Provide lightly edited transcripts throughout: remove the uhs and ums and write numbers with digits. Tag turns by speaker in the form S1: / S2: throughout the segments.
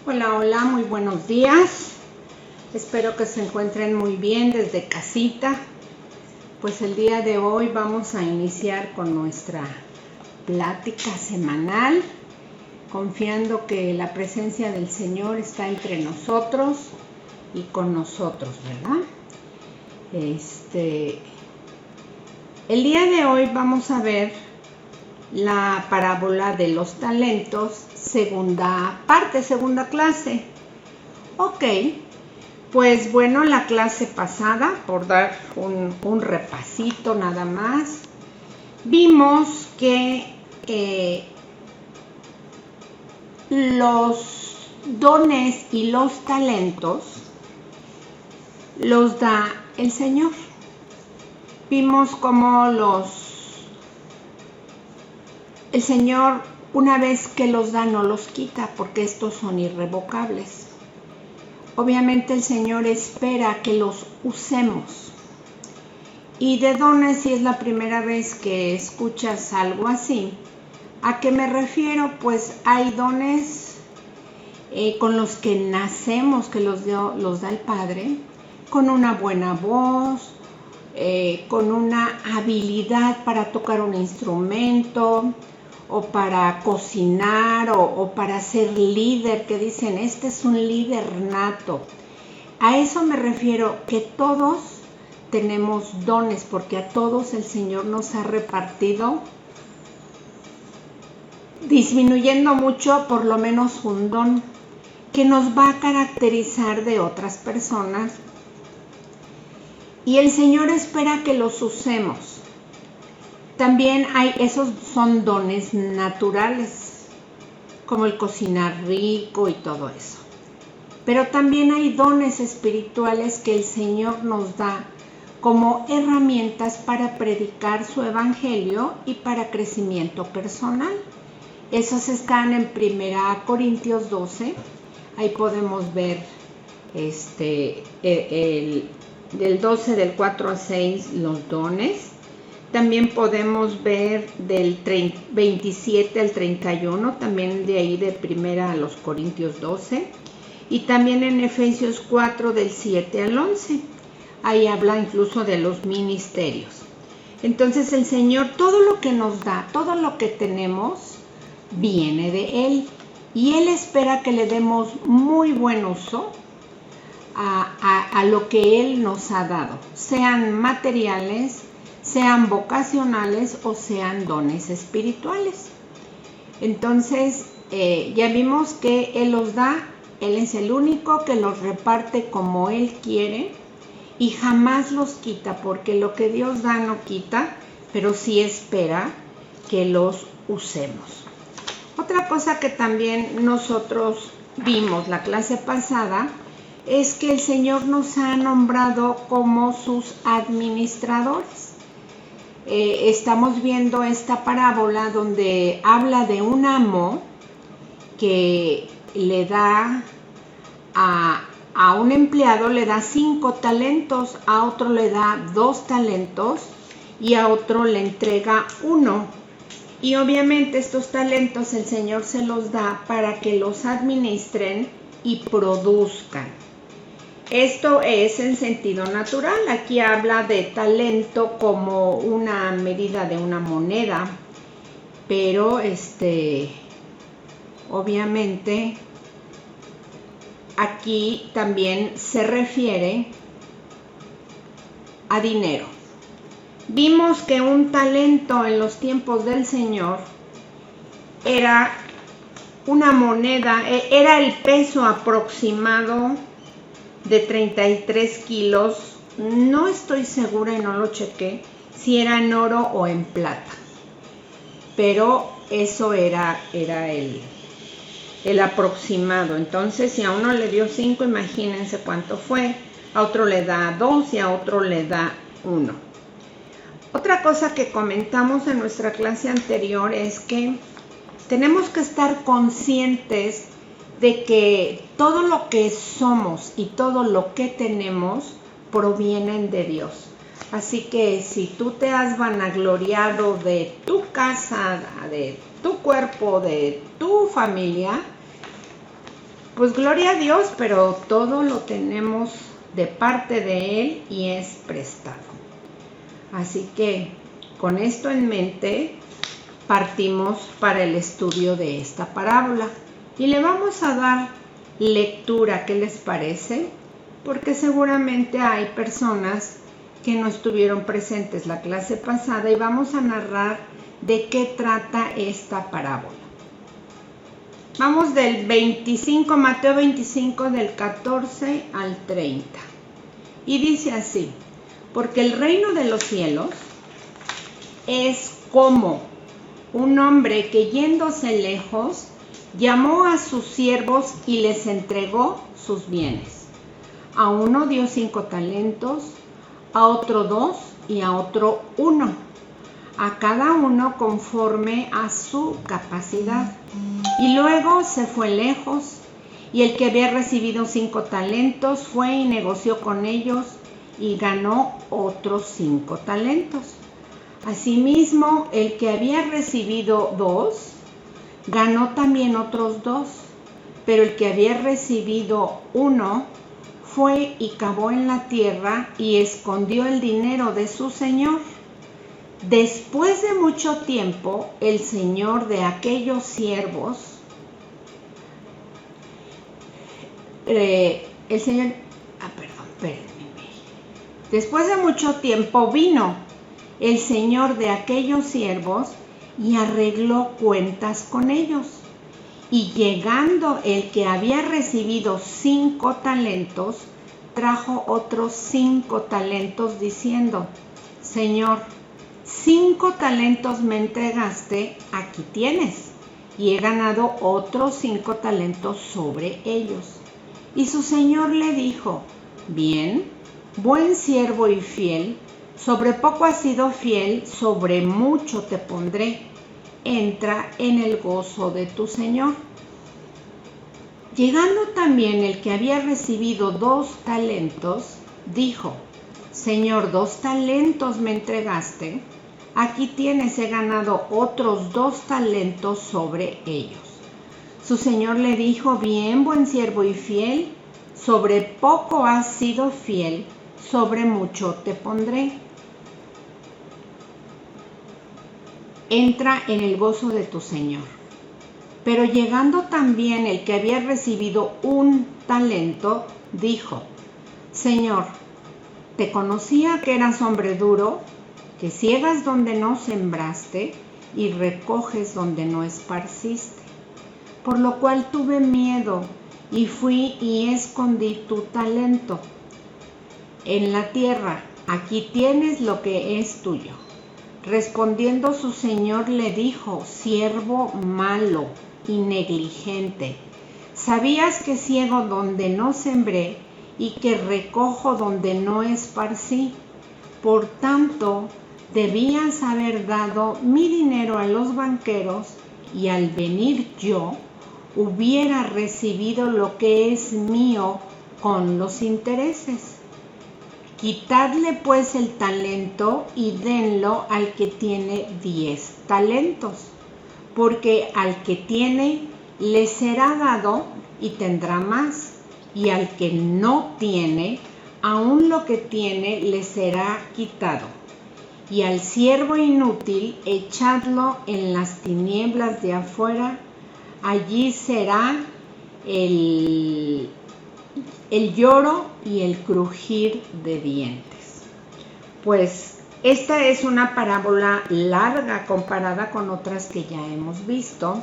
S1: Hola, hola, muy buenos días. Espero que se encuentren muy bien desde casita. Pues el día de hoy vamos a iniciar con nuestra plática semanal, confiando que la presencia del Señor está entre nosotros y con nosotros, ¿verdad? El día de hoy vamos a ver la parábola de los talentos, segunda parte, segunda clase. Ok, pues bueno, la clase pasada, por dar un repasito nada más, vimos que los dones y los talentos los da el Señor. Vimos cómo el Señor, una vez que los da, no los quita, porque estos son irrevocables. Obviamente el Señor espera que los usemos. Y de dones, si es la primera vez que escuchas algo así, ¿a qué me refiero? Pues hay dones con los que nacemos, que los da el Padre, con una buena voz, con una habilidad para tocar un instrumento, o para cocinar, o para ser líder, que dicen, este es un líder nato. A eso me refiero, que todos tenemos dones, porque a todos el Señor nos ha repartido, disminuyendo mucho, por lo menos un don, que nos va a caracterizar de otras personas. Y el Señor espera que los usemos. También esos son dones naturales, como el cocinar rico y todo eso. Pero también hay dones espirituales que el Señor nos da como herramientas para predicar su evangelio y para crecimiento personal. Esos están en 1 Corintios 12. Ahí podemos ver del 12, del 4 a 6, los dones. También podemos ver del 27 al 31, también de ahí de 1 Corintios 12. Y también en Efesios 4, del 7 al 11. Ahí habla incluso de los ministerios. Entonces el Señor, todo lo que nos da, todo lo que tenemos, viene de Él. Y Él espera que le demos muy buen uso a lo que Él nos ha dado, sean materiales, sean vocacionales o sean dones espirituales. Entonces, ya vimos que Él los da, Él es el único que los reparte como Él quiere y jamás los quita, porque lo que Dios da no quita, pero sí espera que los usemos. Otra cosa que también nosotros vimos la clase pasada es que el Señor nos ha nombrado como sus administradores. Estamos viendo esta parábola donde habla de un amo que le da a un empleado le da 5 talentos, a otro le da 2 talentos y a otro le entrega 1. Y obviamente estos talentos el Señor se los da para que los administren y produzcan. Esto es en sentido natural. Aquí habla de talento como una medida de una moneda, pero obviamente aquí también se refiere a dinero. Vimos que un talento en los tiempos del Señor era una moneda, era el peso aproximado de 33 kilos, no estoy segura y no lo chequé si era en oro o en plata, pero eso era el aproximado. Entonces, si a uno le dio 5, imagínense cuánto fue, a otro le da 2 y a otro le da 1. Otra cosa que comentamos en nuestra clase anterior es que tenemos que estar conscientes de que todo lo que somos y todo lo que tenemos provienen de Dios. Así que si tú te has vanagloriado de tu casa, de tu cuerpo, de tu familia, Pues gloria a Dios, pero todo lo tenemos de parte de Él y es prestado. Así que con esto en mente partimos para el estudio de esta parábola y le vamos a dar lectura. ¿Qué les parece? Porque seguramente hay personas que no estuvieron presentes la clase pasada y vamos a narrar de qué trata esta parábola. Vamos del 25, Mateo 25, del 14 al 30. Y dice así: porque el reino de los cielos es como un hombre que yéndose lejos llamó a sus siervos y les entregó sus bienes. A uno dio 5 talentos, a otro 2 y a otro 1. A cada uno conforme a su capacidad. Y luego se fue lejos, y el que había recibido 5 talentos fue y negoció con ellos y ganó otros 5 talentos. Asimismo, el que había recibido 2 ganó también otros 2, pero el que había recibido 1 fue y cavó en la tierra y escondió el dinero de su señor. Después de mucho tiempo, el señor de aquellos siervos, Después de mucho tiempo vino el señor de aquellos siervos y arregló cuentas con ellos. Y llegando el que había recibido 5 talentos, trajo otros 5 talentos diciendo: Señor, 5 talentos me entregaste, aquí tienes, y he ganado otros 5 talentos sobre ellos. Y su señor le dijo: bien, buen siervo y fiel, sobre poco has sido fiel, sobre mucho te pondré, entra en el gozo de tu señor. Llegando también el que había recibido 2 talentos, dijo: Señor, 2 talentos me entregaste, aquí tienes, he ganado otros 2 talentos sobre ellos. Su señor le dijo: bien, buen siervo y fiel, sobre poco has sido fiel, sobre mucho te pondré. Entra en el gozo de tu señor. Pero llegando también el que había recibido 1 talento, dijo: Señor, te conocía que eras hombre duro, que ciegas donde no sembraste y recoges donde no esparciste. Por lo cual tuve miedo y fui y escondí tu talento en la tierra. Aquí tienes lo que es tuyo. Respondiendo su señor le dijo: siervo malo y negligente, ¿sabías que ciego donde no sembré y que recojo donde no esparcí? Por tanto, debías haber dado mi dinero a los banqueros, y al venir yo, hubiera recibido lo que es mío con los intereses. Quitadle pues el talento y denlo al que tiene 10 talentos, porque al que tiene le será dado y tendrá más, y al que no tiene, aún lo que tiene le será quitado. Y al siervo inútil echadlo en las tinieblas de afuera, allí será el lloro y el crujir de dientes. Pues esta es una parábola larga comparada con otras que ya hemos visto,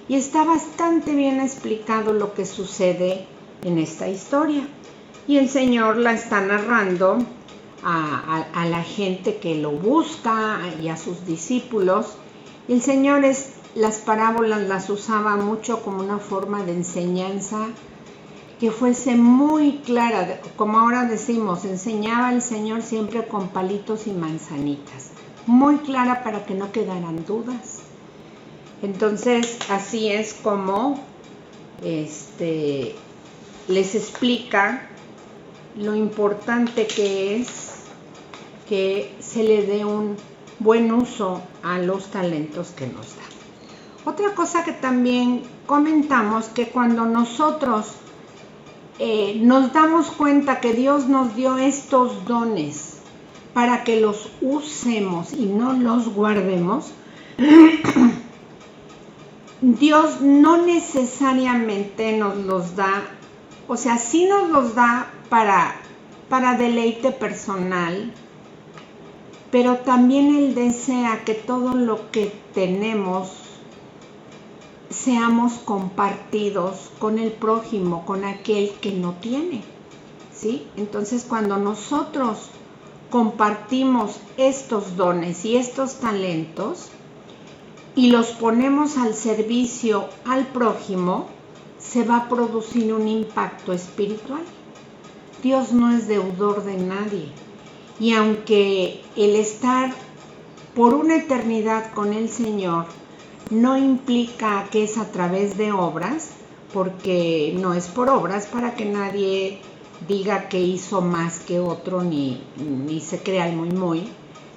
S1: y está bastante bien explicado lo que sucede en esta historia. Y el Señor la está narrando a la gente que lo busca y a sus discípulos. Y el Señor las parábolas las usaba mucho como una forma de enseñanza que fuese muy clara. Como ahora decimos, enseñaba el Señor siempre con palitos y manzanitas, muy clara para que no quedaran dudas. Entonces así es como les explica lo importante que es que se le dé un buen uso a los talentos que nos da. Otra cosa que también comentamos, que cuando nosotros nos damos cuenta que Dios nos dio estos dones para que los usemos y no los guardemos, Dios no necesariamente nos los da, o sea, sí nos los da para deleite personal, pero también Él desea que todo lo que tenemos seamos compartidos con el prójimo, con aquel que no tiene, ¿sí? Entonces, cuando nosotros compartimos estos dones y estos talentos y los ponemos al servicio al prójimo, se va a producir un impacto espiritual. Dios no es deudor de nadie, y aunque el estar por una eternidad con el Señor no implica que es a través de obras, porque no es por obras para que nadie diga que hizo más que otro ni se crea el muy,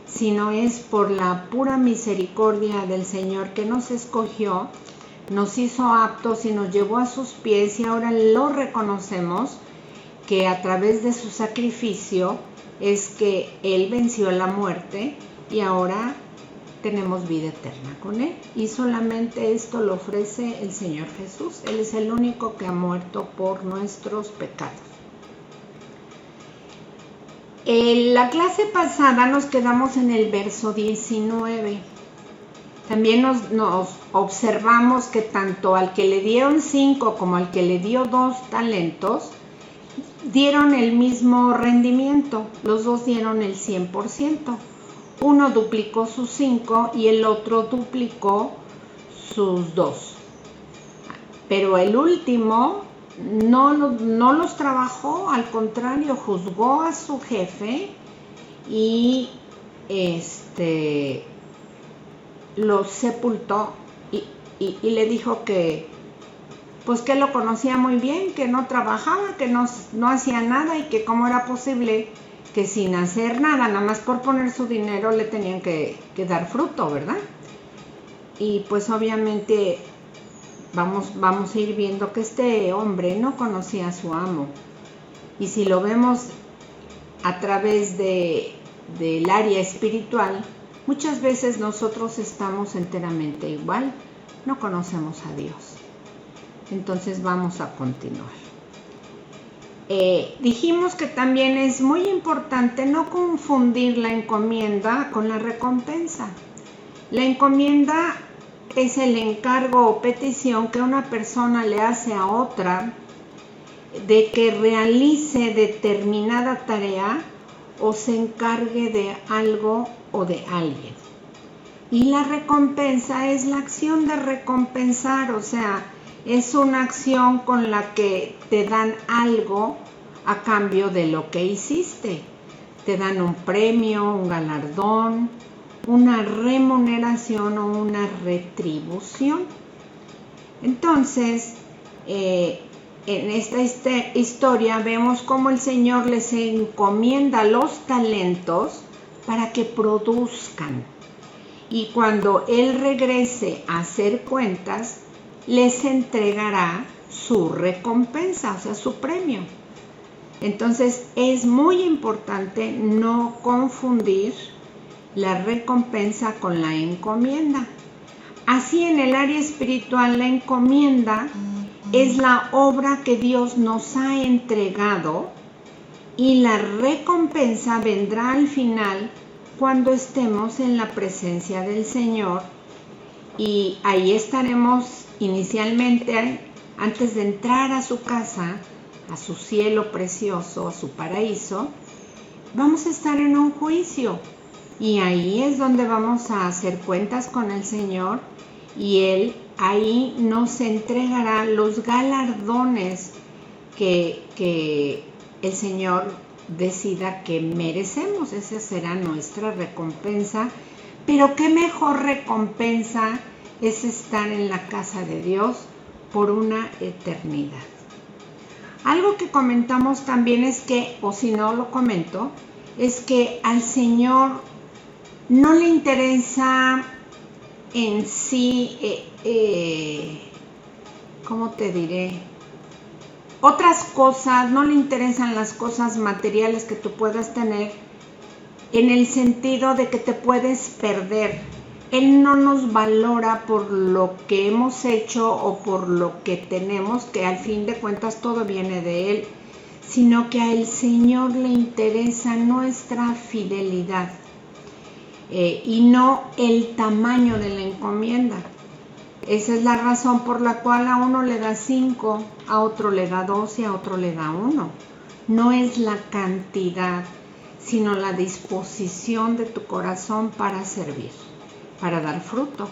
S1: sino es por la pura misericordia del Señor que nos escogió, nos hizo aptos y nos llevó a sus pies, y ahora lo reconocemos que a través de su sacrificio es que Él venció la muerte y ahora tenemos vida eterna con Él, y solamente esto lo ofrece el Señor Jesús. Él es el único que ha muerto por nuestros pecados. En la clase pasada nos quedamos en el verso 19. También nos observamos que tanto al que le dieron 5 como al que le dio 2 talentos, dieron el mismo rendimiento. Los dos dieron el 100%. Uno duplicó sus 5 y el otro duplicó sus 2. Pero el último no los trabajó, al contrario, juzgó a su jefe y los sepultó y le dijo que pues que lo conocía muy bien, que no trabajaba, que no hacía nada, y que cómo era posible que sin hacer nada más por poner su dinero le tenían que dar fruto, ¿verdad? Y pues obviamente vamos a ir viendo que este hombre no conocía a su amo, y si lo vemos a través del área espiritual, muchas veces nosotros estamos enteramente igual, no conocemos a Dios. Entonces vamos a continuar. Dijimos que también es muy importante no confundir la encomienda con la recompensa. La encomienda es el encargo o petición que una persona le hace a otra de que realice determinada tarea o se encargue de algo o de alguien. Y la recompensa es la acción de recompensar, o sea, es una acción con la que te dan algo a cambio de lo que hiciste. Te dan un premio, un galardón, una remuneración o una retribución. Entonces, en esta historia vemos cómo el Señor les encomienda los talentos para que produzcan. Y cuando Él regrese a hacer cuentas, les entregará su recompensa, o sea, su premio. Entonces, es muy importante no confundir la recompensa con la encomienda. Así, en el área espiritual, la encomienda es la obra que Dios nos ha entregado, y la recompensa vendrá al final cuando estemos en la presencia del Señor, y ahí estaremos inicialmente, antes de entrar a su casa, a su cielo precioso, a su paraíso. Vamos a estar en un juicio, y ahí es donde vamos a hacer cuentas con el Señor, y Él ahí nos entregará los galardones que el Señor decida que merecemos. Esa será nuestra recompensa. Pero qué mejor recompensa es estar en la casa de Dios por una eternidad. Algo que comentamos también es que, o si no lo comento, es que al Señor no le interesa en sí, ¿cómo te diré? Otras cosas, no le interesan las cosas materiales que tú puedas tener, en el sentido de que te puedes perder. Él no nos valora por lo que hemos hecho o por lo que tenemos, que al fin de cuentas todo viene de Él, sino que al Señor le interesa nuestra fidelidad y no el tamaño de la encomienda. Esa es la razón por la cual a uno le da 5, a otro le da 2 y a otro le da 1. No es la cantidad, sino la disposición de tu corazón para servir, para dar fruto.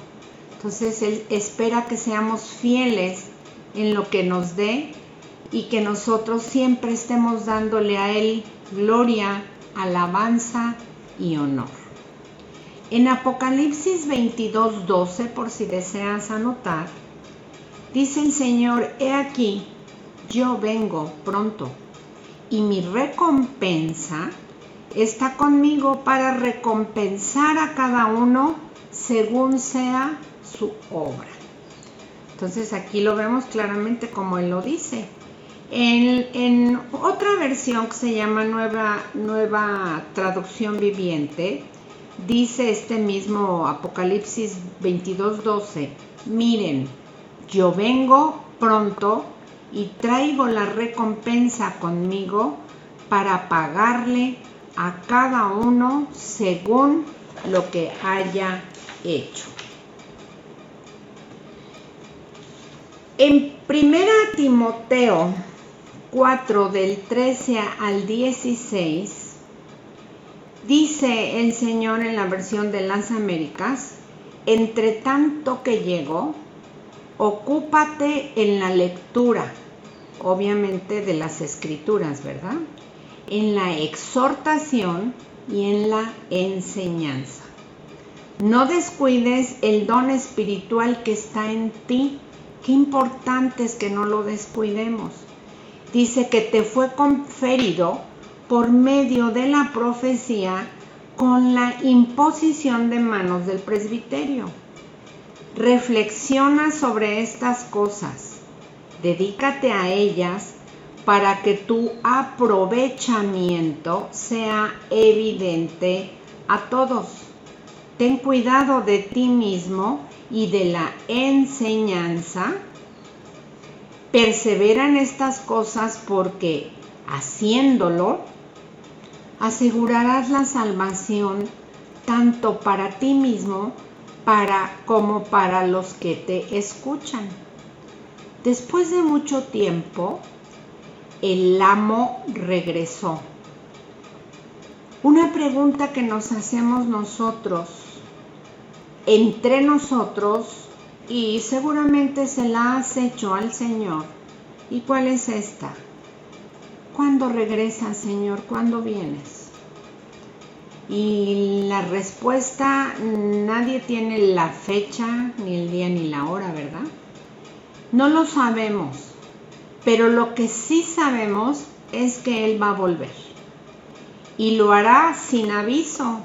S1: Entonces Él espera que seamos fieles en lo que nos dé y que nosotros siempre estemos dándole a Él gloria, alabanza y honor. En Apocalipsis 22:12, por si deseas anotar, dice el Señor: he aquí, yo vengo pronto, y mi recompensa está conmigo para recompensar a cada uno según sea su obra. Entonces aquí lo vemos claramente como Él lo dice. En otra versión que se llama Nueva Traducción Viviente, dice este mismo Apocalipsis 22:12, miren, yo vengo pronto y traigo la recompensa conmigo para pagarle a cada uno según lo que haya hecho. En 1 Timoteo 4, del 13 al 16, dice el Señor en la versión de las Américas: entre tanto que llego, ocúpate en la lectura, obviamente de las Escrituras, ¿verdad? En la exhortación y en la enseñanza. No descuides el don espiritual que está en ti. Qué importante es que no lo descuidemos. Dice que te fue conferido por medio de la profecía con la imposición de manos del presbiterio. Reflexiona sobre estas cosas, dedícate a ellas para que tu aprovechamiento sea evidente a todos. Ten cuidado de ti mismo y de la enseñanza. Persevera en estas cosas porque, haciéndolo, asegurarás la salvación tanto para ti mismo como para los que te escuchan. Después de mucho tiempo, el amo regresó. Una pregunta que nos hacemos nosotros, entre nosotros, y seguramente se la has hecho al Señor. ¿Y cuál es esta? ¿Cuándo regresas, Señor? ¿Cuándo vienes? Y la respuesta, nadie tiene la fecha, ni el día, ni la hora, ¿verdad? No lo sabemos, pero lo que sí sabemos es que Él va a volver. Y lo hará sin aviso.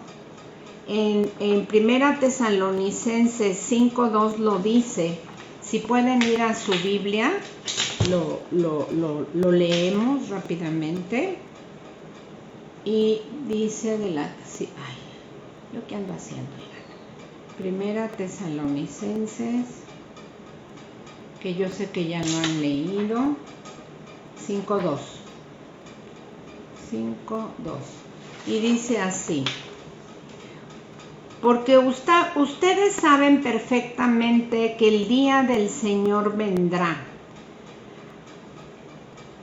S1: En 1 Tesalonicenses 5:2 lo dice. Si pueden ir a su Biblia, lo leemos rápidamente. Y dice ¿yo qué ando haciendo? 1 Tesalonicenses, que yo sé que ya no han leído, 5:2. Y dice así: porque ustedes saben perfectamente que el día del Señor vendrá,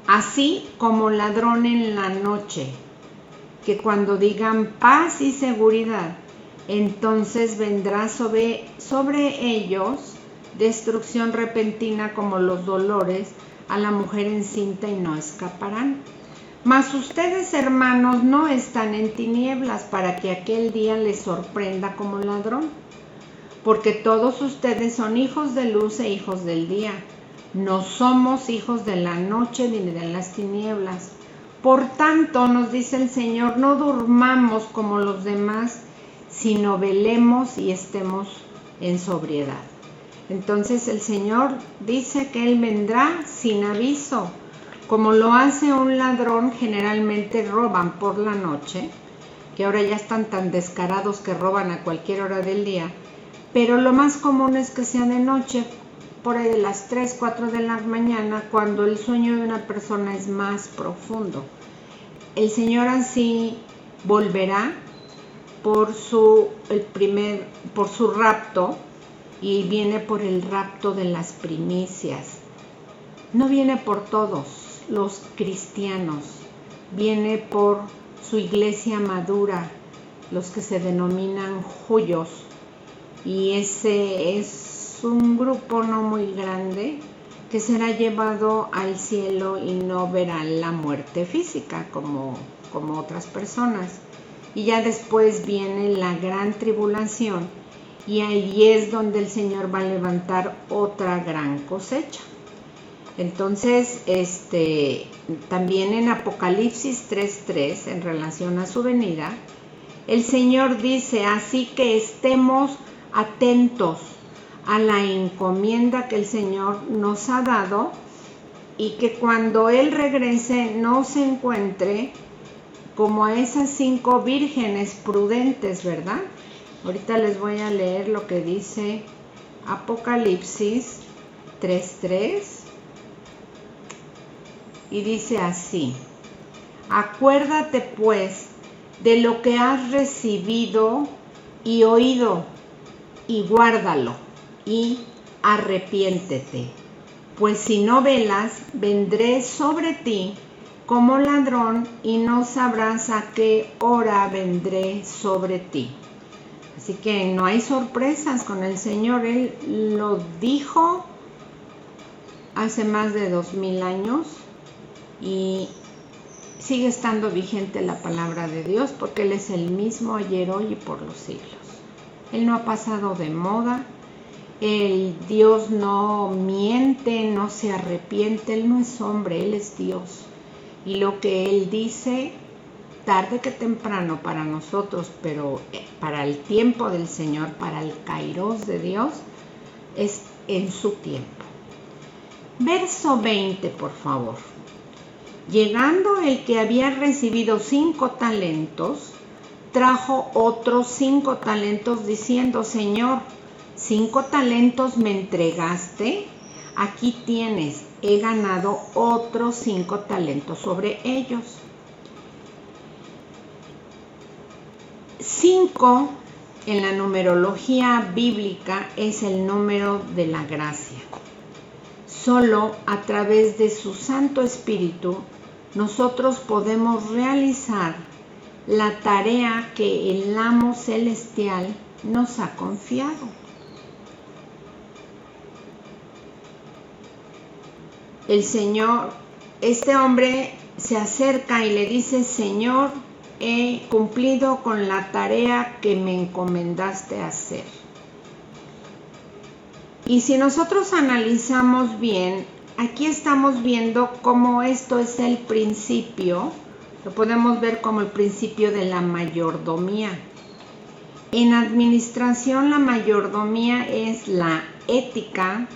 S1: así como ladrón en la noche, que cuando digan paz y seguridad, entonces vendrá sobre ellos destrucción repentina como los dolores a la mujer encinta y no escaparán. Mas ustedes, hermanos, no están en tinieblas para que aquel día les sorprenda como ladrón, porque todos ustedes son hijos de luz e hijos del día. No somos hijos de la noche ni de las tinieblas. Por tanto, nos dice el Señor, no durmamos como los demás, sino velemos y estemos en sobriedad. Entonces el Señor dice que Él vendrá sin aviso. Como lo hace un ladrón, generalmente roban por la noche, que ahora ya están tan descarados que roban a cualquier hora del día, pero lo más común es que sea de noche, por ahí de las 3, 4 de la mañana, cuando el sueño de una persona es más profundo. El Señor así volverá por su rapto, y viene por el rapto de las primicias. No viene por todos los cristianos, viene por su iglesia madura, los que se denominan judíos, y ese es un grupo no muy grande que será llevado al cielo y no verá la muerte física como otras personas. Y ya después viene la gran tribulación, y ahí es donde el Señor va a levantar otra gran cosecha. Entonces, también en Apocalipsis 3:3, en relación a su venida, el Señor dice: así que estemos atentos a la encomienda que el Señor nos ha dado, y que cuando Él regrese no se encuentre como a esas 5 vírgenes prudentes, ¿verdad? Ahorita les voy a leer lo que dice Apocalipsis 3:3, y dice así: acuérdate pues de lo que has recibido y oído, y guárdalo, y arrepiéntete, pues si no velas, vendré sobre ti como ladrón, y no sabrás a qué hora vendré sobre ti. Así que no hay sorpresas con el Señor. Él lo dijo hace más de 2000 años y sigue estando vigente la palabra de Dios, porque Él es el mismo ayer, hoy y por los siglos. Él no ha pasado de moda. El Dios no miente, no se arrepiente. Él no es hombre, Él es Dios. Y lo que Él dice, tarde que temprano para nosotros, pero para el tiempo del Señor, para el kairos de Dios, es en su tiempo. Verso 20, por favor. Llegando el que había recibido 5 talentos, trajo otros 5 talentos, diciendo: Señor, 5 talentos me entregaste, aquí tienes, he ganado otros 5 talentos sobre ellos. 5 en la numerología bíblica es el número de la gracia. Solo a través de su Santo Espíritu nosotros podemos realizar la tarea que el Amo Celestial nos ha confiado. El Señor, este hombre se acerca y le dice: Señor, he cumplido con la tarea que me encomendaste hacer. Y si nosotros analizamos bien, aquí estamos viendo cómo esto es el principio, lo podemos ver como el principio de la mayordomía. En administración, la mayordomía es la ética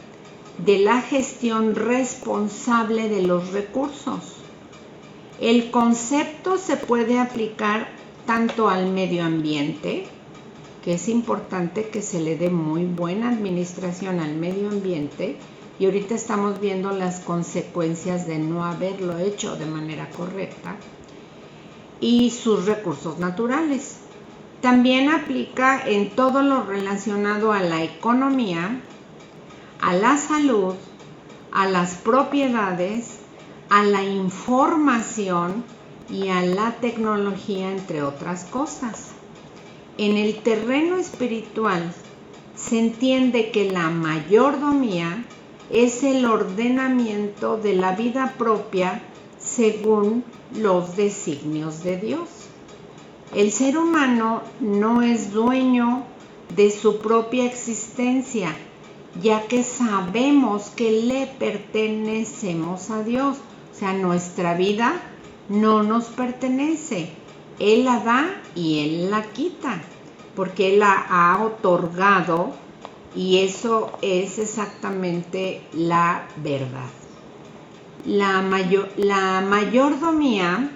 S1: de la gestión responsable de los recursos. El concepto se puede aplicar tanto al medio ambiente, que es importante que se le dé muy buena administración al medio ambiente, y ahorita estamos viendo las consecuencias de no haberlo hecho de manera correcta, y sus recursos naturales. También aplica en todo lo relacionado a la economía, a la salud, a las propiedades, a la información y a la tecnología, entre otras cosas. En el terreno espiritual se entiende que la mayordomía es el ordenamiento de la vida propia según los designios de Dios. El ser humano no es dueño de su propia existencia, ya que sabemos que le pertenecemos a Dios. O sea, nuestra vida no nos pertenece. Él la da y Él la quita, porque Él la ha otorgado Y eso es exactamente la verdad. La mayordomía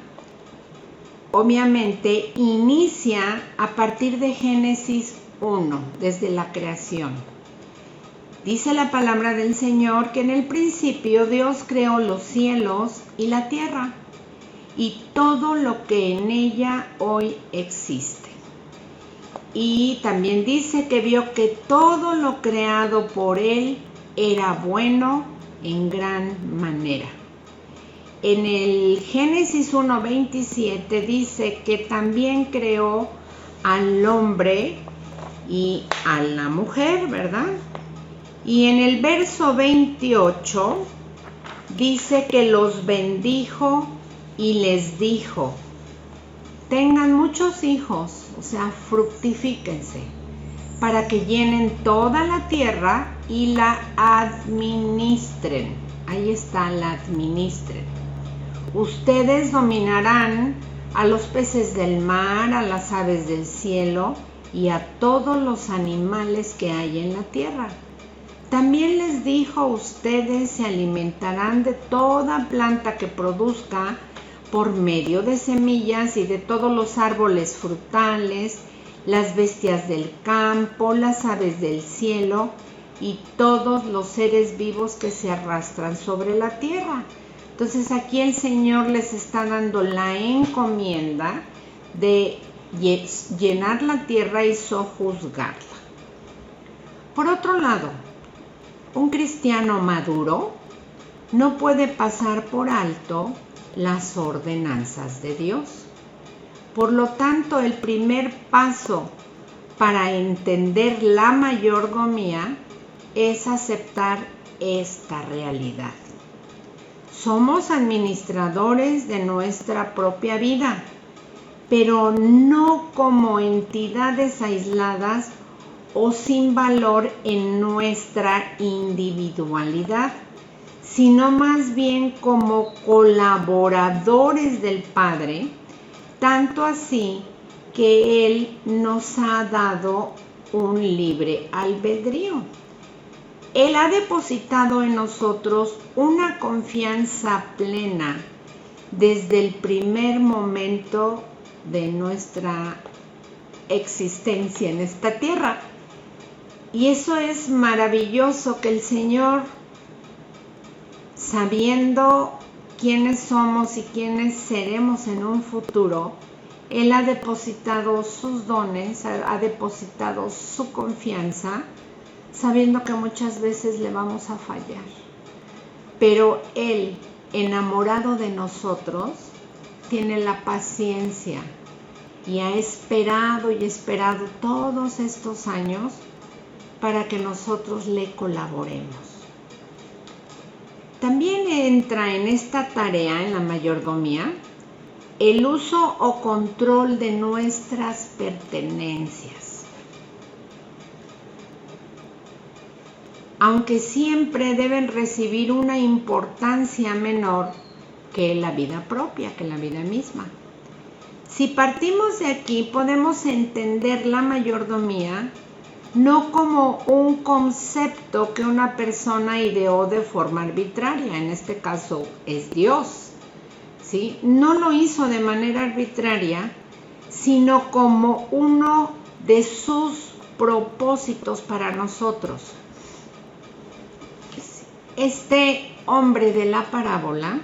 S1: obviamente inicia a partir de Génesis 1, desde la creación. Dice la palabra del Señor que en el principio Dios creó los cielos y la tierra y todo lo que en ella hoy existe. Y también dice que vio que todo lo creado por Él era bueno en gran manera. En el Génesis 1:27 dice que también creó al hombre y a la mujer, ¿verdad? Y en el verso 28 dice que los bendijo y les dijo: tengan muchos hijos, o sea, fructifíquense, para que llenen toda la tierra y la administren. Ahí está, la administren. Ustedes dominarán a los peces del mar, a las aves del cielo y a todos los animales que hay en la tierra. También les dijo: ustedes se alimentarán de toda planta que produzca por medio de semillas y de todos los árboles frutales, las bestias del campo, las aves del cielo y todos los seres vivos que se arrastran sobre la tierra. Entonces aquí el Señor les está dando la encomienda de llenar la tierra y sojuzgarla. Por otro lado, un cristiano maduro no puede pasar por alto las ordenanzas de Dios. Por lo tanto, el primer paso para entender la mayordomía es aceptar esta realidad. Somos administradores de nuestra propia vida, pero no como entidades aisladas o sin valor en nuestra individualidad, sino más bien como colaboradores del Padre, tanto así que Él nos ha dado un libre albedrío. Él ha depositado en nosotros una confianza plena desde el primer momento de nuestra existencia en esta tierra. Y eso es maravilloso, que el Señor, sabiendo quiénes somos y quiénes seremos en un futuro, Él ha depositado sus dones, ha depositado su confianza, sabiendo que muchas veces le vamos a fallar. Pero Él, enamorado de nosotros, tiene la paciencia y ha esperado y esperado todos estos años para que nosotros le colaboremos. También entra en esta tarea, en la mayordomía, el uso o control de nuestras pertenencias. Aunque siempre deben recibir una importancia menor que la vida propia, que la vida misma. Si partimos de aquí, podemos entender la mayordomía no como un concepto que una persona ideó de forma arbitraria, en este caso es Dios, ¿sí? No lo hizo de manera arbitraria, sino como uno de sus propósitos para nosotros. Este hombre de la parábola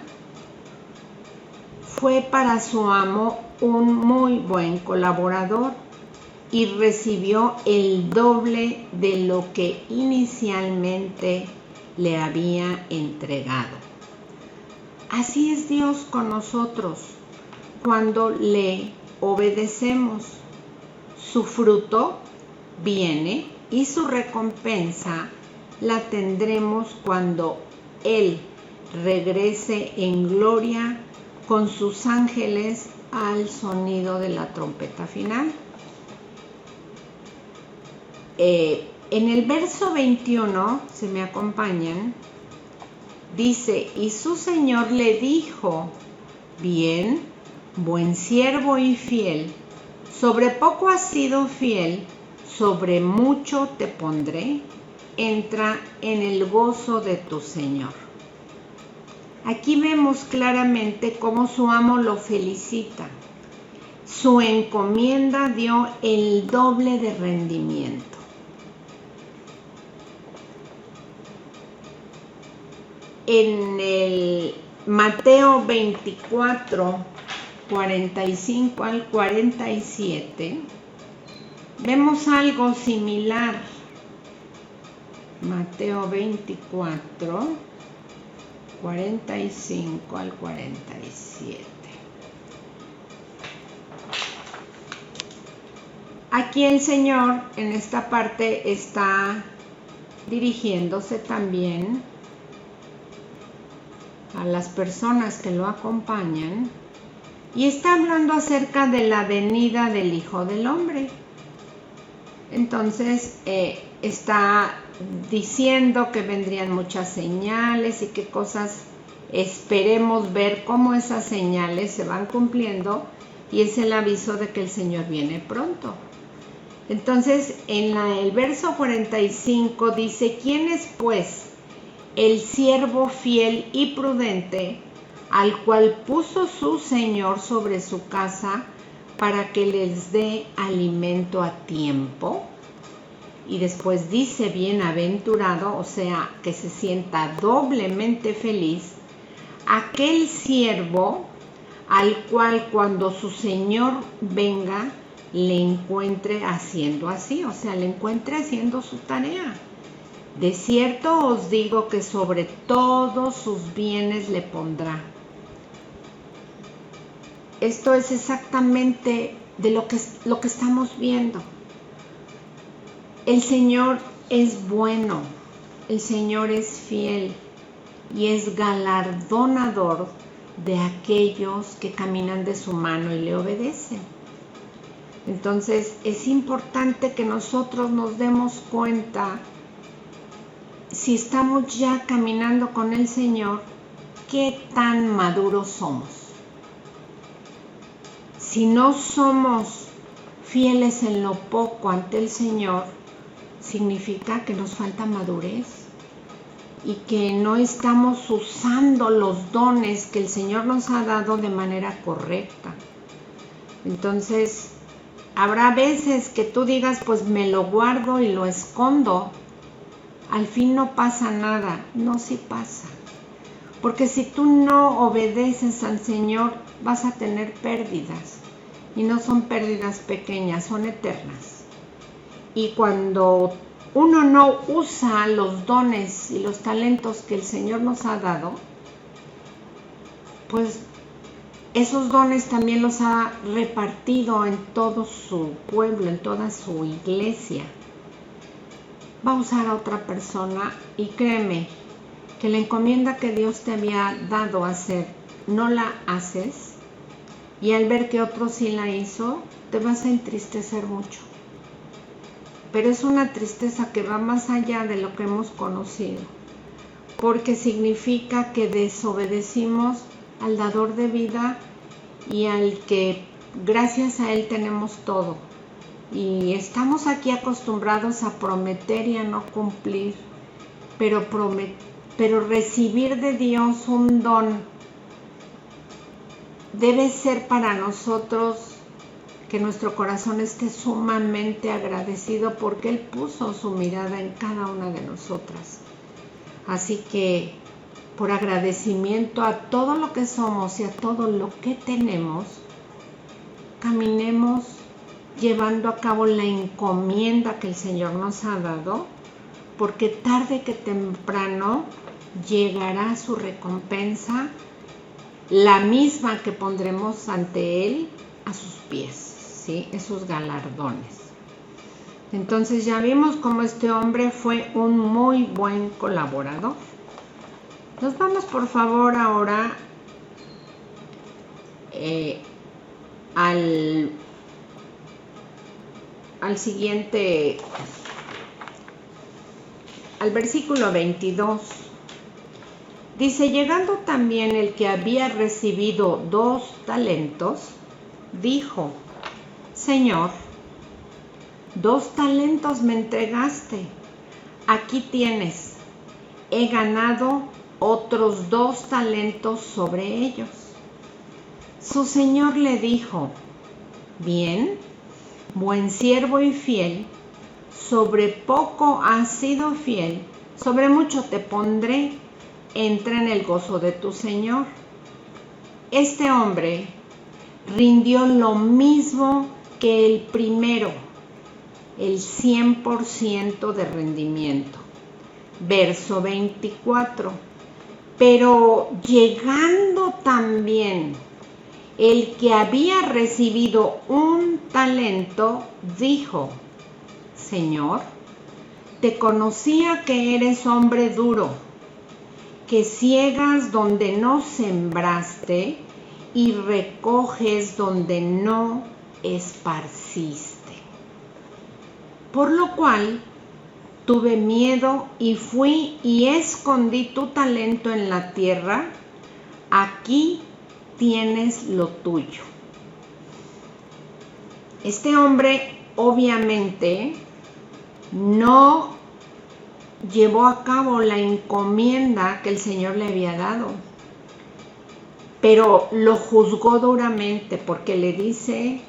S1: fue para su amo un muy buen colaborador y recibió el doble de lo que inicialmente le había entregado. Así es Dios con nosotros cuando le obedecemos. Su fruto viene y su recompensa la tendremos cuando Él regrese en gloria con sus ángeles al sonido de la trompeta final. En el verso 21, si me acompañan, dice: y su Señor le dijo: bien, buen siervo y fiel, sobre poco has sido fiel, sobre mucho te pondré, entra en el gozo de tu Señor. Aquí vemos claramente cómo su amo lo felicita. Su encomienda dio el doble de rendimiento. En el Mateo 24, 45 al 47, vemos algo similar. Mateo 24, 45 al 47. Aquí el Señor en esta parte está dirigiéndose también a las personas que lo acompañan y está hablando acerca de la venida del Hijo del Hombre. Entonces está diciendo que vendrían muchas señales y qué cosas esperemos ver cómo esas señales se van cumpliendo, y es el aviso de que el Señor viene pronto. Entonces en el verso 45 dice: ¿Quién es pues el siervo fiel y prudente al cual puso su Señor sobre su casa para que les dé alimento a tiempo? Y después dice: bienaventurado, o sea, que se sienta doblemente feliz, aquel siervo al cual cuando su Señor venga le encuentre haciendo así, o sea, le encuentre haciendo su tarea. De cierto os digo que sobre todos sus bienes le pondrá. Esto es exactamente de lo que estamos viendo. El Señor es bueno, el Señor es fiel y es galardonador de aquellos que caminan de su mano y le obedecen. Entonces es importante que nosotros nos demos cuenta, si estamos ya caminando con el Señor, qué tan maduros somos. Si no somos fieles en lo poco ante el Señor, significa que nos falta madurez y que no estamos usando los dones que el Señor nos ha dado de manera correcta. Entonces, habrá veces que tú digas, pues me lo guardo y lo escondo. Al fin no pasa nada. No, sí pasa. Porque si tú no obedeces al Señor, vas a tener pérdidas. Y no son pérdidas pequeñas, son eternas. Y cuando uno no usa los dones y los talentos que el Señor nos ha dado, pues esos dones también los ha repartido en todo su pueblo, en toda su iglesia. Va a usar a otra persona y créeme que la encomienda que Dios te había dado a hacer, no la haces, y al ver que otro sí la hizo, te vas a entristecer mucho. Pero es una tristeza que va más allá de lo que hemos conocido, porque significa que desobedecimos al dador de vida y al que gracias a él tenemos todo. Y estamos aquí acostumbrados a prometer y a no cumplir, pero recibir de Dios un don debe ser para nosotros que nuestro corazón esté sumamente agradecido porque Él puso su mirada en cada una de nosotras. Así que por agradecimiento a todo lo que somos y a todo lo que tenemos, caminemos llevando a cabo la encomienda que el Señor nos ha dado, porque tarde que temprano llegará su recompensa, la misma que pondremos ante Él a sus pies, ¿sí? Esos galardones. Entonces ya vimos cómo este hombre fue un muy buen colaborador. Nos vamos por favor ahora al siguiente, al versículo 22. Dice: llegando también el que había recibido 2 talentos, dijo: Señor, 2 talentos me entregaste. aquí tienes, he ganado otros 2 talentos sobre ellos. Su señor le dijo, bien, buen siervo y fiel, sobre poco has sido fiel, sobre mucho te pondré, entra en el gozo de tu señor. Este hombre rindió lo mismo que el primero, el 100% de rendimiento. Verso 24. Pero llegando también el que había recibido un talento, dijo, Señor, te conocía que eres hombre duro, que ciegas donde no sembraste y recoges donde no esparciste. Por lo cual tuve miedo y fui y escondí tu talento en la tierra. Aquí tienes lo tuyo. Este hombre obviamente no llevó a cabo la encomienda que el Señor le había dado, pero lo juzgó duramente porque le dice,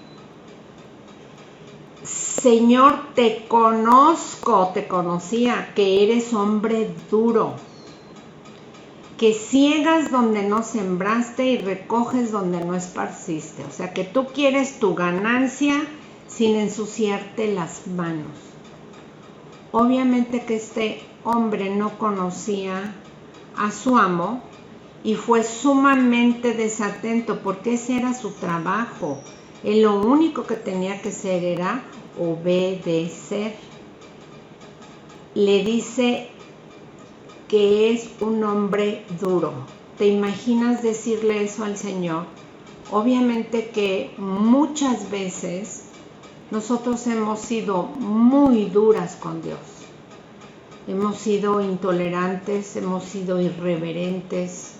S1: Señor, te conozco, te conocía, que eres hombre duro, que ciegas donde no sembraste y recoges donde no esparciste. O sea, que tú quieres tu ganancia sin ensuciarte las manos. Obviamente que este hombre no conocía a su amo y fue sumamente desatento porque ese era su trabajo. Él lo único que tenía que hacer era obedecer. Le dice que es un hombre duro. ¿Te imaginas decirle eso al Señor? Obviamente que muchas veces nosotros hemos sido muy duras con Dios. Hemos sido intolerantes, hemos sido irreverentes.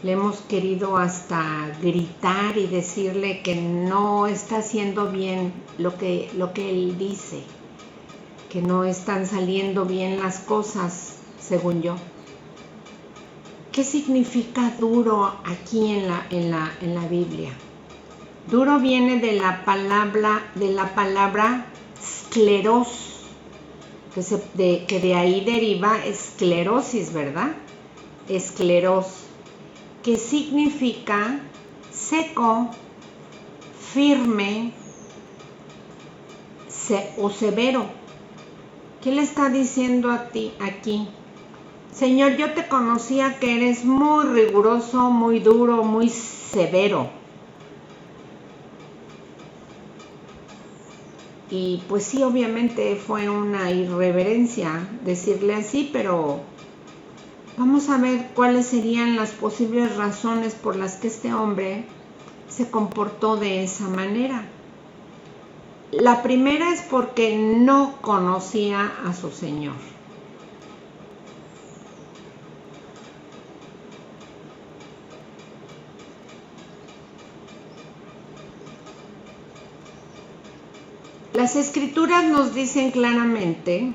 S1: Le hemos querido hasta gritar y decirle que no está haciendo bien lo que Él dice, que no están saliendo bien las cosas, según yo. ¿Qué significa duro aquí en la Biblia? Duro viene de la palabra scleros, que de ahí deriva esclerosis, ¿verdad? Escleros, que significa seco, firme o severo. ¿Qué le está diciendo a ti aquí? Señor, yo te conocía que eres muy riguroso, muy duro, muy severo. Y pues sí, obviamente fue una irreverencia decirle así, pero vamos a ver cuáles serían las posibles razones por las que este hombre se comportó de esa manera. La primera es porque no conocía a su Señor. Las Escrituras nos dicen claramente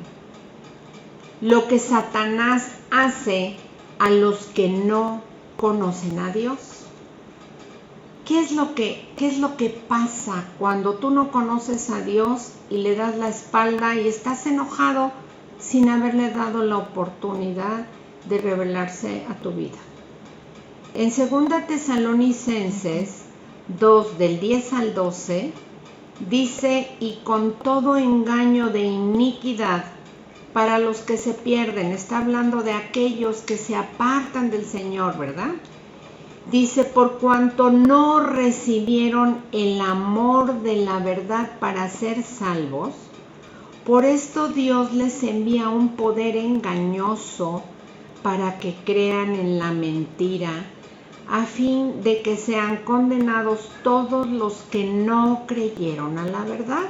S1: lo que Satanás hace a los que no conocen a Dios. ¿Qué es lo que pasa cuando tú no conoces a Dios y le das la espalda y estás enojado sin haberle dado la oportunidad de revelarse a tu vida? En 2 Tesalonicenses 2, del 10 al 12, dice, y con todo engaño de iniquidad para los que se pierden. Está hablando de aquellos que se apartan del Señor, ¿verdad? Dice, por cuanto no recibieron el amor de la verdad para ser salvos, por esto Dios les envía un poder engañoso para que crean en la mentira, a fin de que sean condenados todos los que no creyeron a la verdad.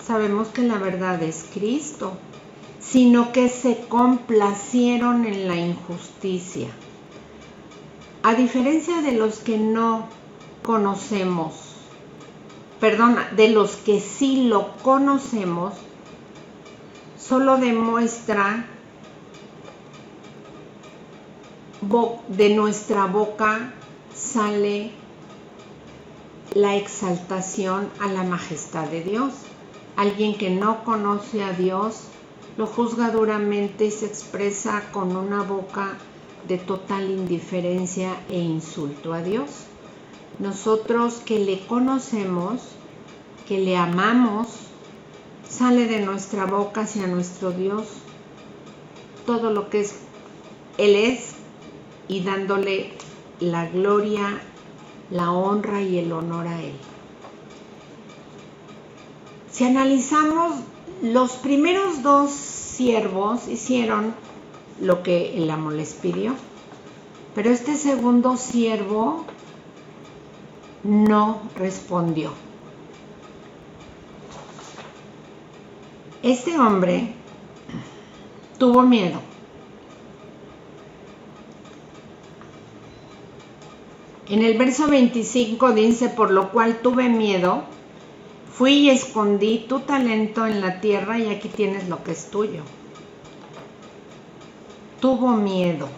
S1: Sabemos que la verdad es Cristo, sino que se complacieron en la injusticia. A diferencia de los que no conocemos, de los que sí lo conocemos, solo demuestra de nuestra boca sale la exaltación a la majestad de Dios. Alguien que no conoce a Dios lo juzga duramente y se expresa con una boca de total indiferencia e insulto a Dios. Nosotros que le conocemos, que le amamos, sale de nuestra boca hacia nuestro Dios todo lo que Él es, y dándole la gloria, la honra y el honor a Él. Si analizamos, los primeros dos siervos hicieron lo que el amo les pidió, pero este segundo siervo no respondió. Este hombre tuvo miedo. En el verso 25 dice: por lo cual tuve miedo, fui y escondí tu talento en la tierra y aquí tienes lo que es tuyo. Tuvo miedo.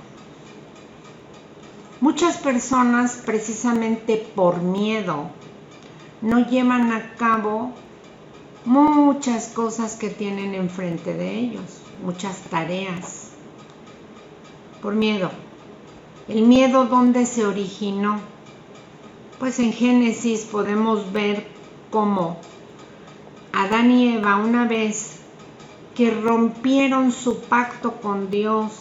S1: Muchas personas, precisamente por miedo, no llevan a cabo muchas cosas que tienen enfrente de ellos, muchas tareas, por miedo. ¿El miedo dónde se originó? Pues en Génesis podemos ver cómo Adán y Eva, una vez que rompieron su pacto con Dios,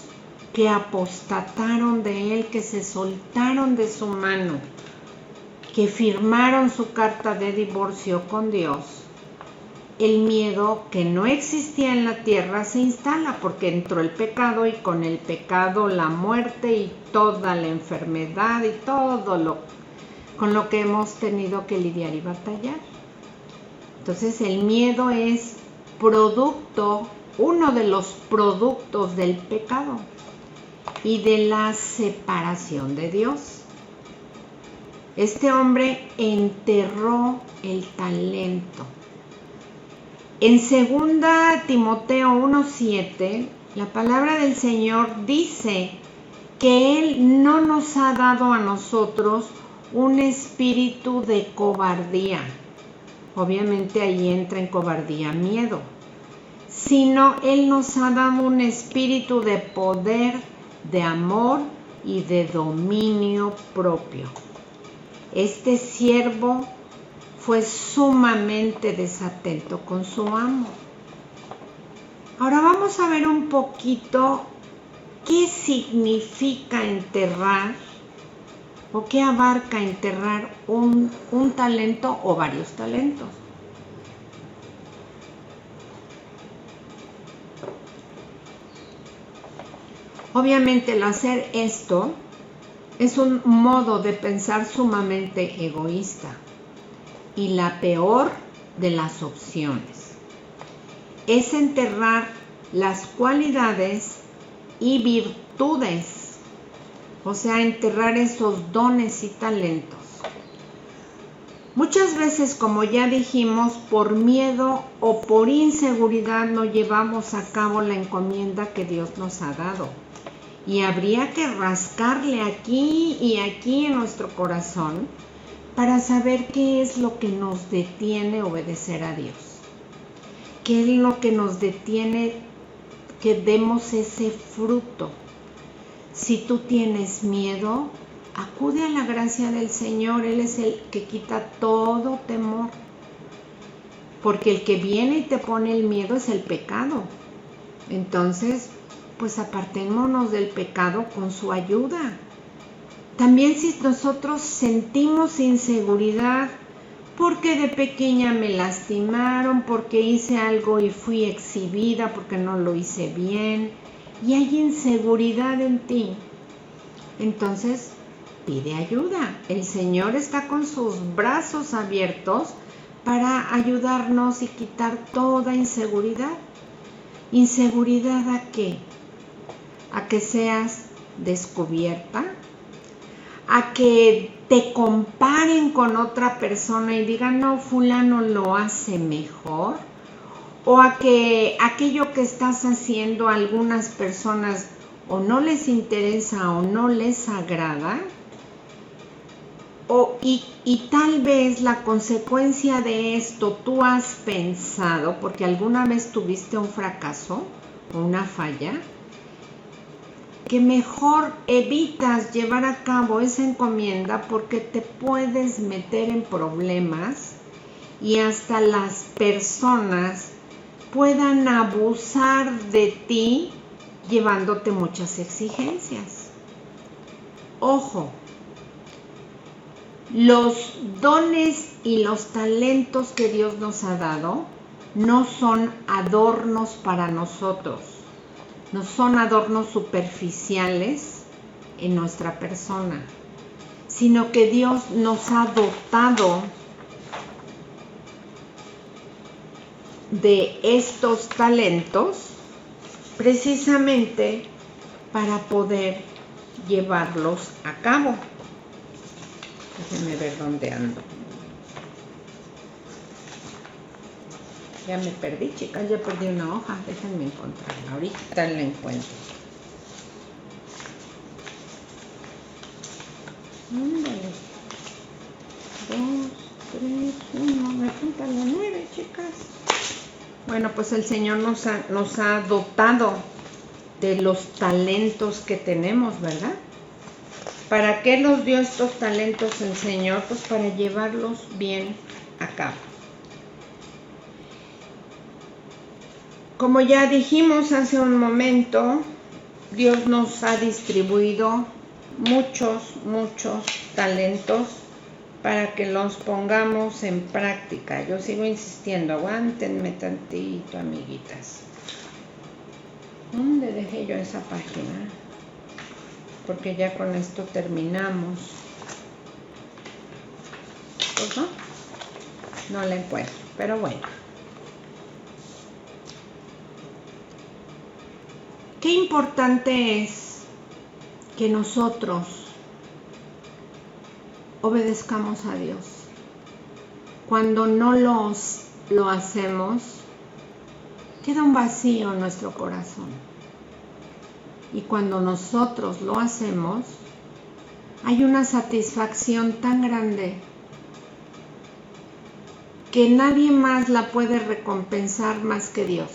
S1: que apostataron de Él, que se soltaron de su mano, que firmaron su carta de divorcio con Dios, el miedo que no existía en la tierra se instala porque entró el pecado, y con el pecado la muerte y toda la enfermedad y todo con lo que hemos tenido que lidiar y batallar. Entonces el miedo es uno de los productos del pecado y de la separación de Dios. Este hombre enterró el talento. En 2 Timoteo 1:7, la palabra del Señor dice que Él no nos ha dado a nosotros un espíritu de cobardía. Obviamente ahí entra en cobardía miedo, sino Él nos ha dado un espíritu de poder, de amor y de dominio propio. Este siervo fue sumamente desatento con su amo. Ahora vamos a ver un poquito qué significa enterrar o qué abarca enterrar un talento o varios talentos. Obviamente el hacer esto es un modo de pensar sumamente egoísta y la peor de las opciones. Es enterrar las cualidades y virtudes, o sea, enterrar esos dones y talentos. Muchas veces, como ya dijimos, por miedo o por inseguridad no llevamos a cabo la encomienda que Dios nos ha dado. Y habría que rascarle aquí y aquí en nuestro corazón para saber qué es lo que nos detiene obedecer a Dios. ¿Qué es lo que nos detiene que demos ese fruto? Si tú tienes miedo, acude a la gracia del Señor. Él es el que quita todo temor. Porque el que viene y te pone el miedo es el pecado. Entonces, pues apartémonos del pecado con su ayuda. También si nosotros sentimos inseguridad, porque de pequeña me lastimaron, porque hice algo y fui exhibida, porque no lo hice bien, y hay inseguridad en ti, entonces pide ayuda. El Señor está con sus brazos abiertos para ayudarnos y quitar toda inseguridad. ¿Inseguridad a qué? A que seas descubierta, a que te comparen con otra persona y digan, no, fulano lo hace mejor, o a que aquello que estás haciendo a algunas personas o no les interesa o no les agrada, y tal vez la consecuencia de esto tú has pensado, porque alguna vez tuviste un fracaso o una falla, que mejor evitas llevar a cabo esa encomienda porque te puedes meter en problemas y hasta las personas puedan abusar de ti llevándote muchas exigencias. Ojo, los dones y los talentos que Dios nos ha dado no son adornos para nosotros, no son adornos superficiales en nuestra persona, sino que Dios nos ha dotado de estos talentos precisamente para poder llevarlos a cabo. Déjenme ver dónde ando. Ya me perdí, chicas, ya perdí una hoja. Déjenme encontrarla. Ahorita la encuentro. Ándale. 2, 3, 1. Me faltan las 9, chicas. Bueno, pues el Señor nos ha dotado de los talentos que tenemos, ¿verdad? ¿Para qué nos dio estos talentos el Señor? Pues para llevarlos bien a cabo. Como ya dijimos hace un momento, Dios nos ha distribuido muchos talentos para que los pongamos en práctica. Yo sigo insistiendo, aguántenme tantito, amiguitas. ¿Dónde dejé yo esa página? Porque ya con esto terminamos. Pues no la encuentro, pero bueno. Qué importante es que nosotros obedezcamos a Dios. Cuando no lo hacemos, queda un vacío en nuestro corazón. Y cuando nosotros lo hacemos, hay una satisfacción tan grande que nadie más la puede recompensar más que Dios.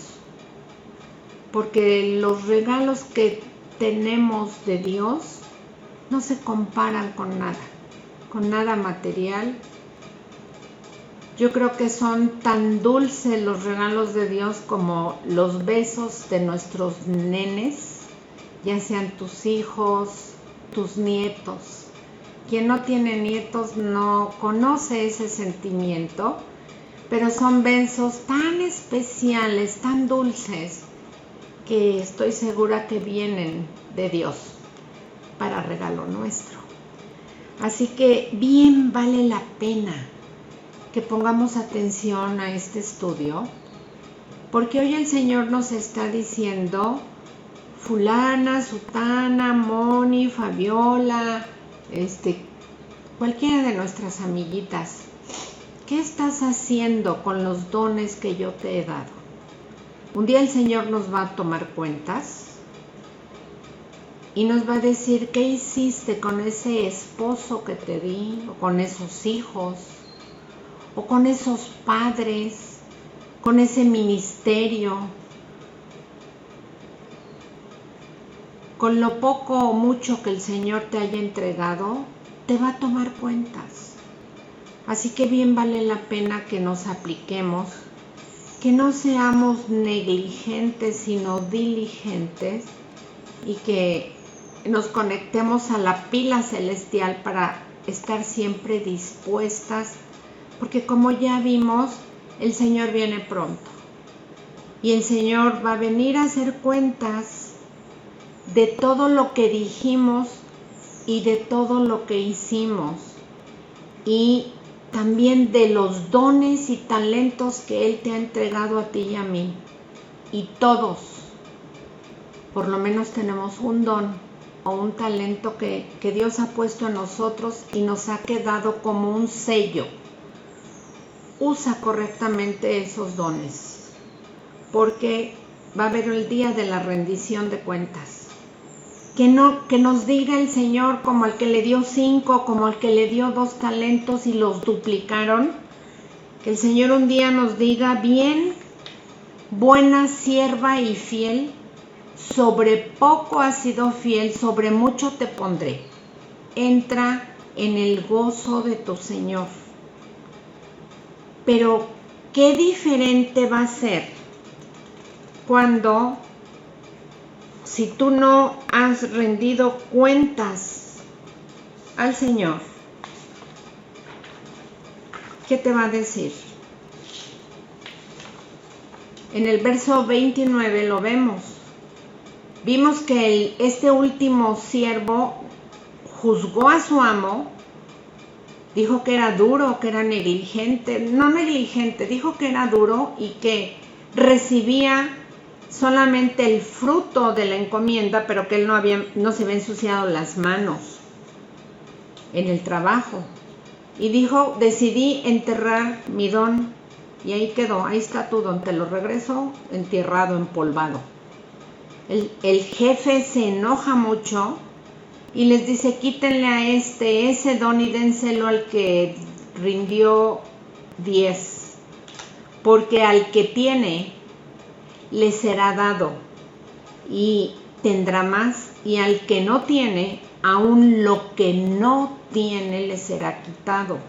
S1: Porque los regalos que tenemos de Dios no se comparan con nada material. Yo creo que son tan dulces los regalos de Dios como los besos de nuestros nenes, ya sean tus hijos, tus nietos. Quien no tiene nietos no conoce ese sentimiento, pero son besos tan especiales, tan dulces, que estoy segura que vienen de Dios para regalo nuestro. Así que bien vale la pena que pongamos atención a este estudio, porque hoy el Señor nos está diciendo: fulana, sutana, Moni, Fabiola, cualquiera de nuestras amiguitas, ¿qué estás haciendo con los dones que yo te he dado? Un día el Señor nos va a tomar cuentas y nos va a decir: ¿qué hiciste con ese esposo que te di? O con esos hijos, o con esos padres, con ese ministerio. Con lo poco o mucho que el Señor te haya entregado, te va a tomar cuentas. Así que bien vale la pena que nos apliquemos, que no seamos negligentes, sino diligentes, y que nos conectemos a la pila celestial para estar siempre dispuestas, porque como ya vimos, el Señor viene pronto. Y el Señor va a venir a hacer cuentas de todo lo que dijimos y de todo lo que hicimos, y también de los dones y talentos que Él te ha entregado a ti y a mí. Y todos, por lo menos tenemos un don o un talento que Dios ha puesto en nosotros y nos ha quedado como un sello. Usa correctamente esos dones. porque va a haber el día de la rendición de cuentas. Que nos diga el Señor, como al que le dio 5, como al que le dio 2 talentos y los duplicaron, que el Señor un día nos diga: bien, buena sierva y fiel, sobre poco has sido fiel, sobre mucho te pondré. Entra en el gozo de tu Señor. Pero qué diferente va a ser cuando, si tú no has rendido cuentas al Señor, ¿qué te va a decir? En el verso 29 lo vemos. Vimos que este último siervo juzgó a su amo, dijo que era duro, que era negligente, no negligente, dijo que era duro y que recibía solamente el fruto de la encomienda, pero que él no se había ensuciado las manos en el trabajo. Y dijo: decidí enterrar mi don, y ahí quedó, ahí está tu don, te lo regreso entierrado, empolvado. El jefe se enoja mucho y les dice: quítenle a ese don y dénselo al que rindió 10, porque al que tiene le será dado y tendrá más, y al que no tiene, aún lo que no tiene le será quitado.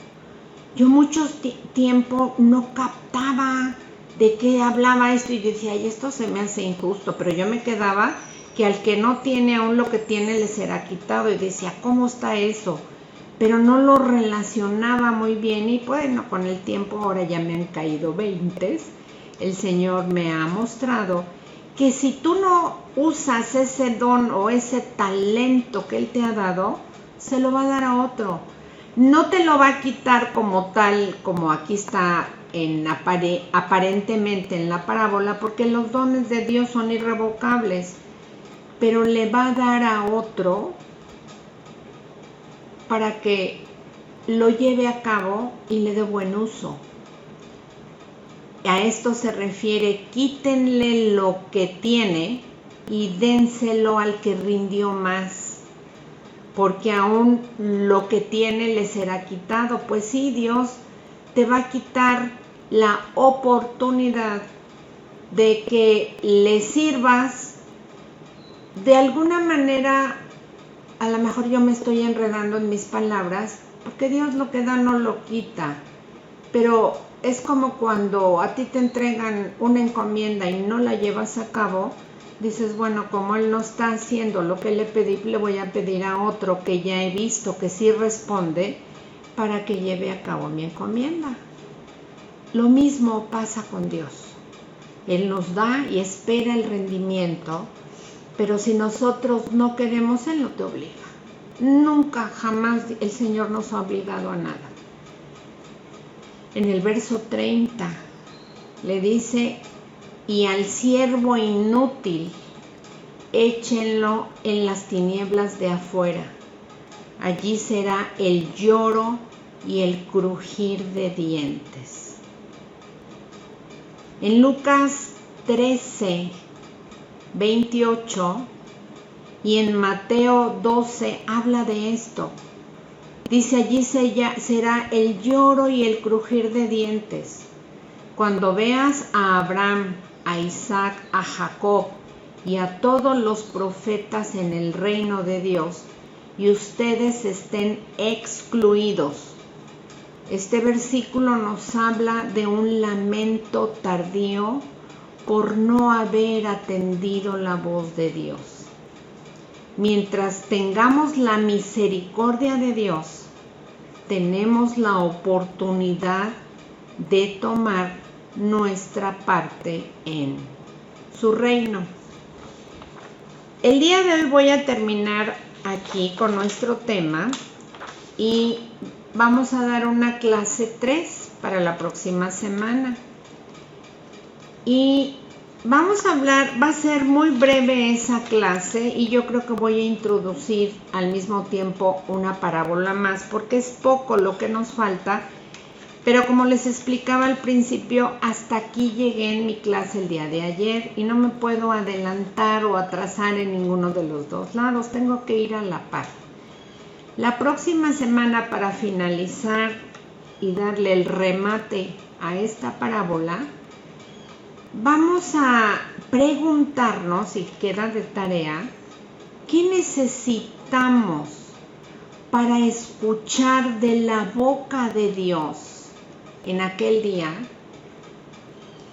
S1: Yo mucho tiempo no captaba de qué hablaba esto y decía: ay, esto se me hace injusto, pero yo me quedaba que al que no tiene, aún lo que tiene le será quitado, y decía: ¿cómo está eso? Pero no lo relacionaba muy bien, y bueno, con el tiempo ahora ya me han caído 20. El Señor me ha mostrado que si tú no usas ese don o ese talento que Él te ha dado, se lo va a dar a otro. No te lo va a quitar como tal, como aquí está aparentemente en la parábola, porque los dones de Dios son irrevocables, pero le va a dar a otro para que lo lleve a cabo y le dé buen uso. A esto se refiere: quítenle lo que tiene y dénselo al que rindió más, porque aún lo que tiene le será quitado. Pues sí, Dios te va a quitar la oportunidad de que le sirvas de alguna manera. A lo mejor yo me estoy enredando en mis palabras, porque Dios lo que da no lo quita, pero es como cuando a ti te entregan una encomienda y no la llevas a cabo. Dices: bueno, como Él no está haciendo lo que le pedí, le voy a pedir a otro que ya he visto que sí responde, para que lleve a cabo mi encomienda. Lo mismo pasa con Dios. Él nos da y espera el rendimiento, pero si nosotros no queremos, Él no te obliga. Nunca, jamás el Señor nos ha obligado a nada. En el verso 30 le dice: y al siervo inútil échenlo en las tinieblas de afuera. Allí será el lloro y el crujir de dientes. En Lucas 13, 28 y en Mateo 12 habla de esto. Dice: allí será el lloro y el crujir de dientes. Cuando veas a Abraham, a Isaac, a Jacob y a todos los profetas en el reino de Dios, y ustedes estén excluidos. Este versículo nos habla de un lamento tardío por no haber atendido la voz de Dios. Mientras tengamos la misericordia de Dios, tenemos la oportunidad de tomar nuestra parte en su reino. El día de hoy voy a terminar aquí con nuestro tema y vamos a dar una clase 3 para la próxima semana. Y vamos a hablar, va a ser muy breve esa clase, y yo creo que voy a introducir al mismo tiempo una parábola más, porque es poco lo que nos falta Pero como les explicaba al principio, hasta aquí llegué en mi clase el día de ayer y no me puedo adelantar o atrasar en ninguno de los dos lados, tengo que ir a la par. La próxima semana, para finalizar y darle el remate a esta parábola, vamos a preguntarnos, si queda de tarea, ¿qué necesitamos para escuchar de la boca de Dios en aquel día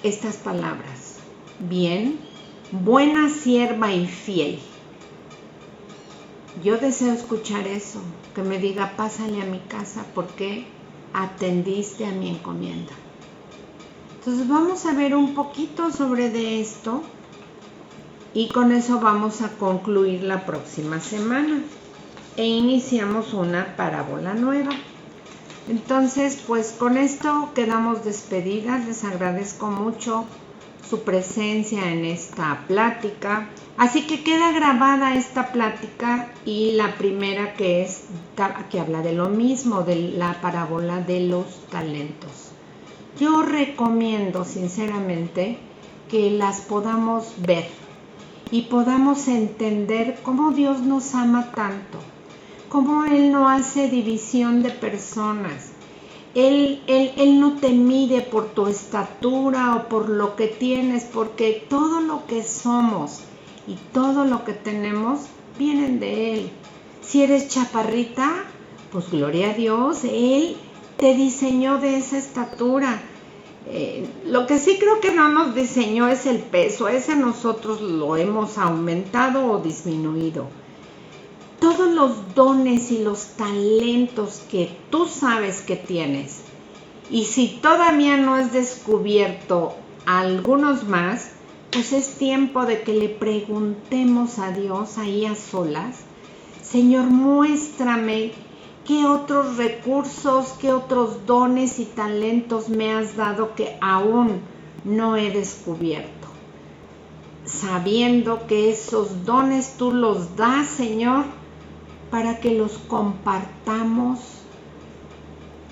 S1: estas palabras? Bien, buena sierva y fiel. Yo deseo escuchar eso, que me diga, pásale a mi casa porque atendiste a mi encomienda. Entonces vamos a ver un poquito sobre de esto y con eso vamos a concluir la próxima semana e iniciamos una parábola nueva. Entonces, pues con esto quedamos despedidas. Les agradezco mucho su presencia en esta plática. Así que queda grabada esta plática y la primera que habla de lo mismo, de la parábola de los talentos. Yo recomiendo sinceramente que las podamos ver y podamos entender cómo Dios nos ama tanto, cómo Él no hace división de personas. Él no te mide por tu estatura o por lo que tienes, porque todo lo que somos y todo lo que tenemos vienen de Él. Si eres chaparrita, pues gloria a Dios, Él te diseñó de esa estatura. Lo que sí creo que no nos diseñó es el peso, ese nosotros lo hemos aumentado o disminuido. Todos los dones y los talentos que tú sabes que tienes, y si todavía no has descubierto algunos más, pues es tiempo de que le preguntemos a Dios ahí a solas: Señor, muéstrame qué otros recursos, qué otros dones y talentos me has dado que aún no he descubierto. Sabiendo que esos dones tú los das, Señor, para que los compartamos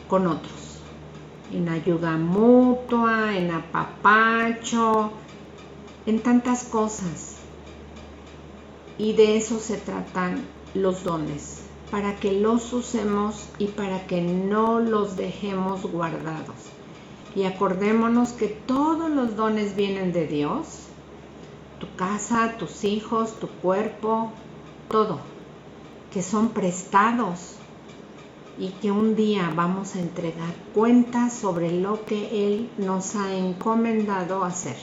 S1: con otros, en ayuda mutua, en apapacho, en tantas cosas. Y de eso se tratan los dones, para que los usemos y para que no los dejemos guardados. Y acordémonos que todos los dones vienen de Dios, tu casa, tus hijos, tu cuerpo, todo, que son prestados y que un día vamos a entregar cuentas sobre lo que Él nos ha encomendado hacer.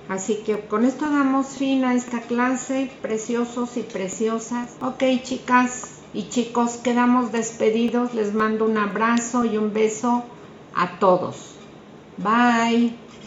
S1: Así que con esto damos fin a esta clase, preciosos y preciosas. Ok, chicas y chicos, quedamos despedidos. Les mando un abrazo y un beso a todos. Bye.